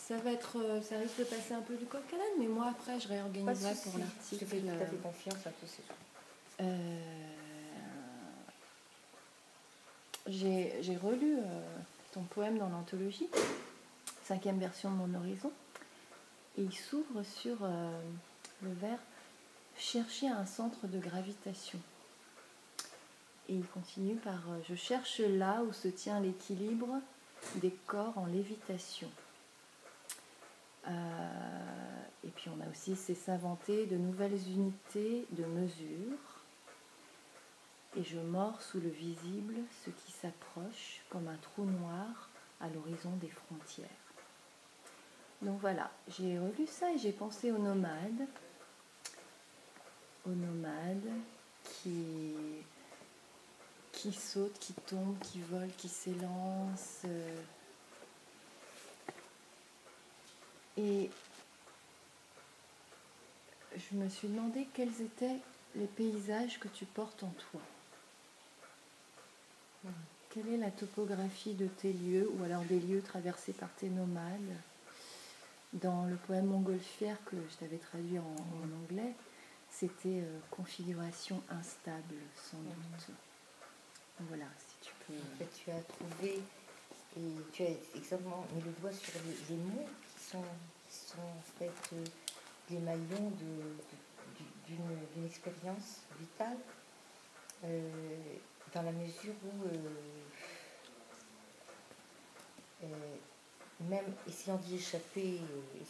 ça va être, ça risque de passer un peu du coq à l'âne, mais moi après je réorganiserai pour l'article. Je te fais tout à fait confiance à tous ces choses. J'ai relu ton poème dans l'anthologie, 5e version de Mon Horizon, et il s'ouvre sur le vers chercher un centre de gravitation. Et il continue par je cherche là où se tient l'équilibre des corps en lévitation. Et puis on a aussi c'est s'inventer de nouvelles unités de mesure. Et je mords sous le visible ce qui s'approche comme un trou noir à l'horizon des frontières. Donc voilà, j'ai relu ça et j'ai pensé aux nomades qui sautent, qui tombent, qui volent, qui s'élancent. Et je me suis demandé quels étaient les paysages que tu portes en toi. Quelle est la topographie de tes lieux, ou alors des lieux traversés par tes nomades? Dans le poème Montgolfière que je t'avais traduit en anglais, c'était configuration instable, sans doute. Voilà, si tu peux... En fait, tu as trouvé, et tu as exactement mis le doigt sur les mots qui sont en fait les maillons d'une expérience vitale, dans la mesure où, même essayant d'y échapper,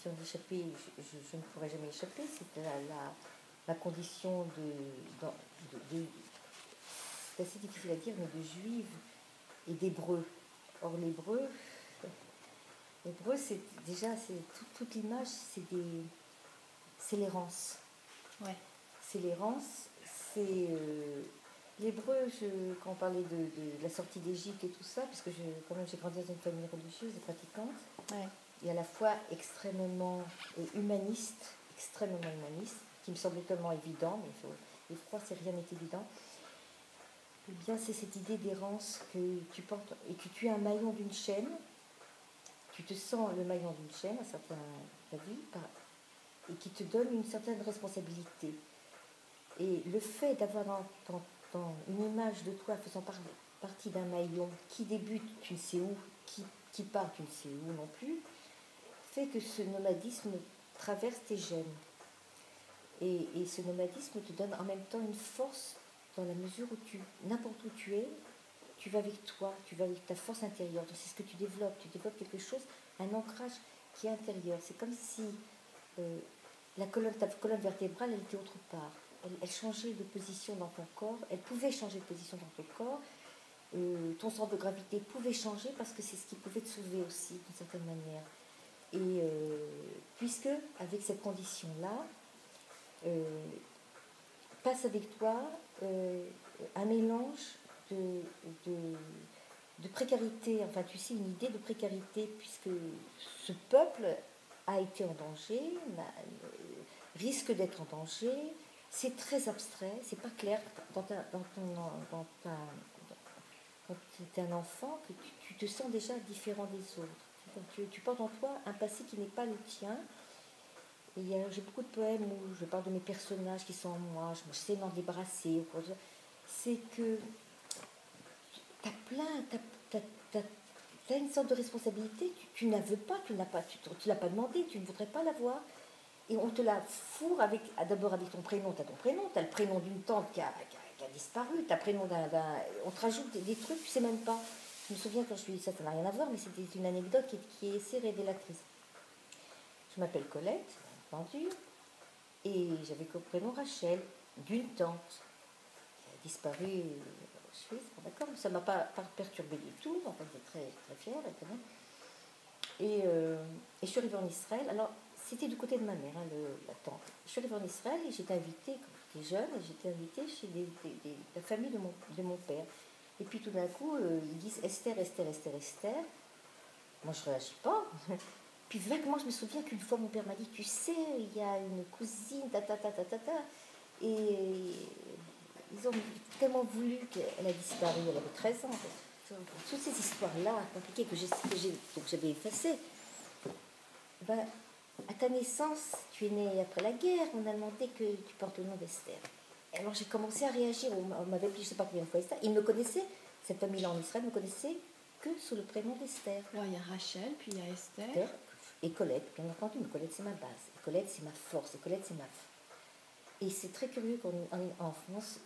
je ne pourrais jamais échapper. C'est la condition c'est assez difficile à dire, mais de juive et d'hébreu. Or, l'hébreu, c'est déjà, toute l'image, c'est l'errance. Ouais. C'est l'errance, c'est l'hébreu, quand on parlait de la sortie d'Égypte et tout ça, parce que j'ai grandi dans une famille religieuse et pratiquante, Ouais. et à la fois extrêmement humaniste, qui me semblait tellement évident, mais il faut croire que rien n'est évident. Eh bien, c'est cette idée d'errance que tu portes et que tu es un maillon d'une chaîne. Tu te sens le maillon d'une chaîne à certains avis, et qui te donne une certaine responsabilité. Et le fait d'avoir dans une image de toi faisant partie d'un maillon qui débute, tu ne sais où, qui part, tu ne sais où non plus, fait que ce nomadisme traverse tes gènes. Et ce nomadisme te donne en même temps une force dans la mesure où n'importe où tu es, tu vas avec toi, tu vas avec ta force intérieure. C'est ce que tu développes quelque chose, un ancrage qui est intérieur. C'est comme si ta colonne vertébrale, elle était autre part. Elle changeait de position dans ton corps, elle pouvait changer de position dans ton corps. Ton centre de gravité pouvait changer parce que c'est ce qui pouvait te sauver aussi, d'une certaine manière. Et puisque, avec cette condition-là, passe avec toi un mélange de précarité, enfin tu sais, une idée de précarité, puisque ce peuple a été en danger, risque d'être en danger, c'est très abstrait, c'est pas clair quand tu es un enfant, que tu te sens déjà différent des autres. Tu portes en toi un passé qui n'est pas le tien. J'ai beaucoup de poèmes où je parle de mes personnages qui sont en moi, je sais m'en débarrasser. C'est que tu as une sorte de responsabilité, tu ne la veux pas, tu ne l'as pas demandé, tu ne voudrais pas l'avoir. Et on te la fourre d'abord avec ton prénom, tu as le prénom d'une tante qui a disparu, tu as le prénom on te rajoute des trucs, tu ne sais même pas. Je me souviens quand ça n'a rien à voir, mais c'était une anecdote qui est assez révélatrice. Je m'appelle Colette, vendue, et j'avais comme prénom Rachel, d'une tante qui a disparu en Suisse, d'accord, ça ne m'a pas perturbée du tout, en fait, j'étais très, très fière, et je suis arrivée en Israël. Alors, c'était du côté de ma mère, la tante. Je suis arrivée en Israël et j'étais invitée, quand j'étais jeune, j'étais invitée chez la famille de mon père. Et puis tout d'un coup, ils disent Esther, Esther, Esther, Esther. Moi, je ne réagis pas. Puis vaguement, je me souviens qu'une fois, mon père m'a dit, tu sais, il y a une cousine, et ils ont tellement voulu qu'elle a disparu, elle avait 13 ans. Toutes ces histoires-là compliquées que j'avais effacées. ben, à ta naissance, tu es née après la guerre, on a demandé que tu portes le nom d'Esther. Et alors j'ai commencé à réagir, on m'avait appelé je ne sais pas combien de fois Esther. Ils me connaissaient, cette famille-là en Israël me connaissait que sous le prénom d'Esther. Alors il y a Rachel, puis il y a Esther. Esther et Colette, bien entendu, mais Colette c'est ma base. Et Colette c'est ma force, et Colette c'est ma... Et c'est très curieux qu'en France,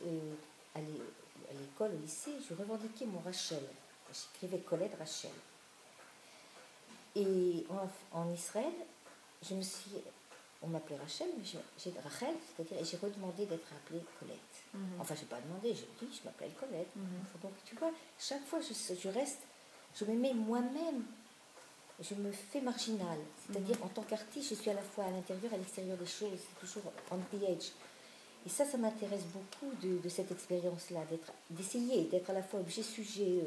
à l'école, au lycée, je revendiquais mon Rachel. J'écrivais Colette Rachel. Et en Israël, on m'appelait Rachel, mais j'ai Rachel, c'est-à-dire, et j'ai redemandé d'être appelée Colette. Enfin, je n'ai pas demandé, je dis, je m'appelle Colette. Donc, tu vois, chaque fois, je me mets moi-même, je me fais marginale. C'est-à-dire, en tant qu'artiste, je suis à la fois à l'intérieur et à l'extérieur des choses. C'est toujours on the edge. Et ça m'intéresse beaucoup de cette expérience-là, d'essayer d'être à la fois objet-sujet,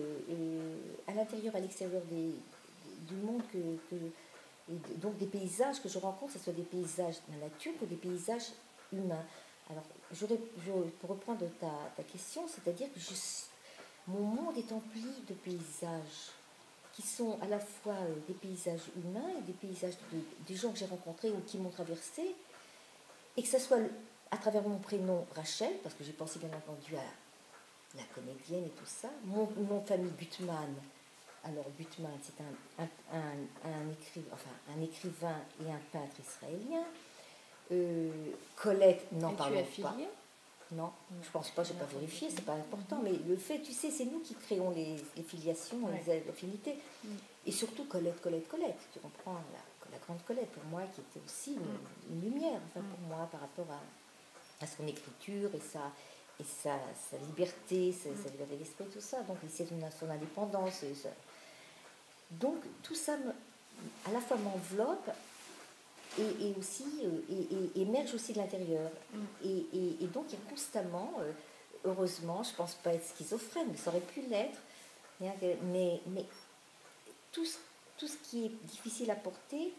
à l'intérieur et à l'extérieur du monde donc des paysages que je rencontre, que ce soit des paysages de la nature ou des paysages humains. Alors, pour reprendre ta question, c'est-à-dire que mon monde est empli de paysages qui sont à la fois des paysages humains et des paysages des gens que j'ai rencontrés ou qui m'ont traversé, et que ce soit à travers mon prénom Rachel, parce que j'ai pensé bien entendu à la comédienne et tout ça, mon nom de famille Gutmann. Alors Gutmann, c'est un écrivain et un peintre israélien. Colette, n'en parlons pas. Non, je ne pense pas, je n'ai pas vérifié, c'est pas important, mais le fait, tu sais, c'est nous qui créons les filiations, les affinités. Et surtout Colette, tu comprends, la grande Colette, pour moi, qui était aussi une lumière, enfin, pour moi, par rapport à son écriture et sa liberté, sa liberté d'esprit, tout ça. Donc, il sait son indépendance. Donc, tout ça, à la fois m'enveloppe et aussi émerge aussi de l'intérieur. Et donc, il y a constamment, heureusement, je ne pense pas être schizophrène, mais ça aurait pu l'être, mais tout ce qui est difficile à porter,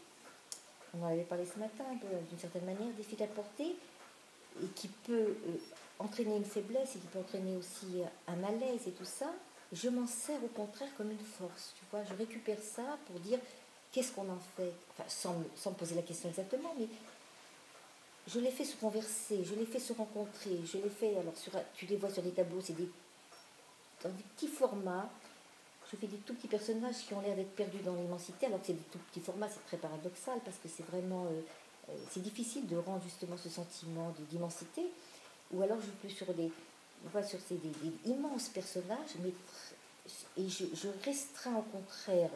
on en avait parlé ce matin, d'une certaine manière, difficile à porter, et qui peut entraîner une faiblesse et qui peut entraîner aussi un malaise et tout ça, je m'en sers au contraire comme une force, tu vois, je récupère ça pour dire qu'est-ce qu'on en fait, enfin sans me poser la question exactement, mais je les fais se converser, je les fais se rencontrer, je les fais, alors tu les vois sur des tableaux, c'est dans des petits formats, je fais des tout petits personnages qui ont l'air d'être perdus dans l'immensité, alors que c'est des tout petits formats, c'est très paradoxal, parce que c'est vraiment... c'est difficile de rendre justement ce sentiment d'immensité, ou alors je peux sur des immenses personnages, et je restreins au contraire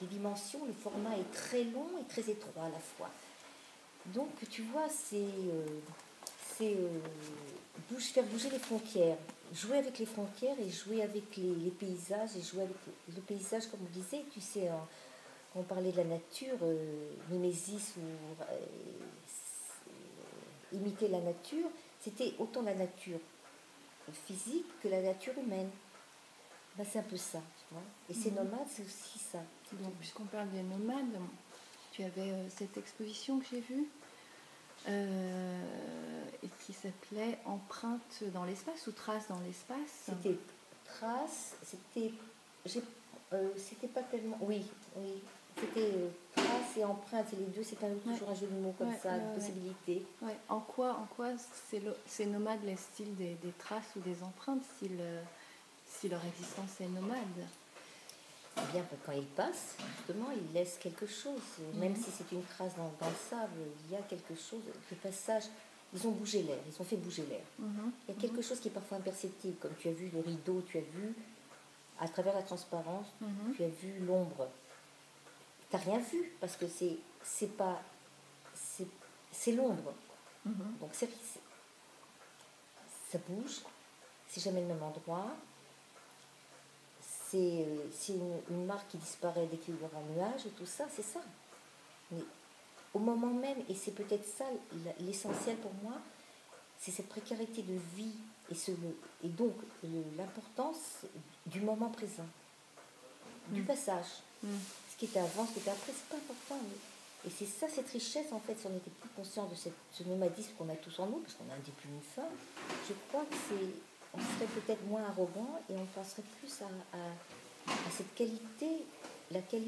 les dimensions, le format est très long et très étroit à la fois. Donc tu vois, c'est faire bouger les frontières, jouer avec les frontières et jouer avec les paysages, et jouer avec le paysage, comme on disait, tu sais, quand on parlait de la nature, mimésis ou imiter la nature, c'était autant la nature physique que la nature humaine. Ben, c'est un peu ça, tu vois. Et ces nomades, c'est aussi ça. Donc, puisqu'on parle des nomades, tu avais cette exposition que j'ai vue et qui s'appelait Empreinte dans l'espace ou Traces dans l'espace. C'était Traces, c'était pas tellement... Oui. C'était traces et empreintes, c'est les deux, c'est toujours un jeu de mots comme ça, une possibilité. Ouais. En quoi ces nomades laissent-ils des traces ou des empreintes si leur existence est nomade? Eh bien, quand ils passent, justement, ils laissent quelque chose. Même si c'est une trace dans le sable, il y a quelque chose. Le passage, ils ont bougé l'air, ils ont fait bouger l'air. Il y a quelque chose qui est parfois imperceptible, comme tu as vu le rideau, tu as vu, à travers la transparence, tu as vu l'ombre. Tu n'as rien vu, parce que c'est l'ombre. Donc ça bouge, c'est jamais le même endroit. C'est une marque qui disparaît dès qu'il y aura un nuage et tout ça, c'est ça. Mais au moment même, et c'est peut-être ça l'essentiel pour moi, c'est cette précarité de vie et donc l'importance du moment présent, du passage. Ce qui était avant, ce qui était après, c'est pas important. Et c'est ça, cette richesse, en fait, si on était plus conscient de ce nomadisme qu'on a tous en nous, parce qu'on a un début, une fin, je crois que on serait peut-être moins arrogant et on penserait plus à cette qualité, la qualité